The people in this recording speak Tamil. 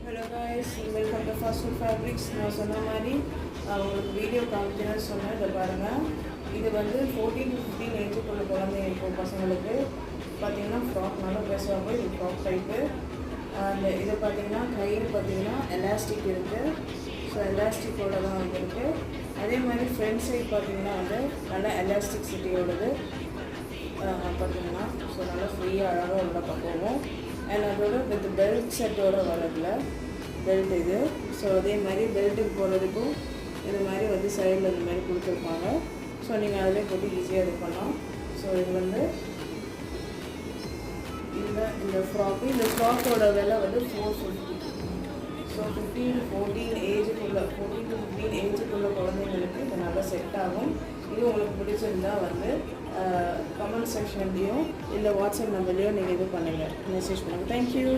Hello guys, welcome to fast food fabrics. நான் சொன்ன மாதிரி உங்களுக்கு வீடியோ காமிக்கிறேன்னு சொன்னேன். இதை பாருங்கள். இது வந்து 14 to 15 ஏஜுக்குள்ள குழந்தைங்க பசங்களுக்கு பார்த்தீங்கன்னா ஃப்ராக் நல்லா பேசுவாங்க. இது ஃப்ராக் டைப்பு. அண்ட் இதை பார்த்தீங்கன்னா கையில் பார்த்தீங்கன்னா எலாஸ்டிக் இருக்குது. ஸோ எலாஸ்டிக்கோட தான் வந்துருக்கு. அதே மாதிரி ஃப்ரண்ட் சைட் பார்த்தீங்கன்னா வந்து நல்லா எலாஸ்டிக் சிட்டியோடது பார்த்தீங்கன்னா ஸோ நல்லா ஃப்ரீயாக அழகாக உள்ள போகும். அண்ட் அதோட வித் பெல்ட் செட்டோடு வரதில் பெல்ட் இது. ஸோ அதே மாதிரி பெல்ட்டுக்கு போகிறதுக்கும் இது மாதிரி வந்து சைடில் இந்த மாதிரி கொடுத்துருப்பாங்க. ஸோ நீங்கள் அதிலே போட்டு ஈஸியாக இது பண்ணலாம். ஸோ இது வந்து இந்த ஃப்ராக்கோட விலை வந்து 450. ஸோ 15 to 14 ஏஜுக்குள்ள குழந்தைங்களுக்கு இது நல்லா செட் ஆகும். இது உங்களுக்கு பிடிச்சிருந்தா வந்து கமெண்ட் செக்ஷன்லேயும் இல்லை வாட்ஸ்அப் நம்பர்லேயும் நீங்கள் இது பண்ணுங்கள், மெசேஜ் பண்ணுங்கள். தேங்க்யூ.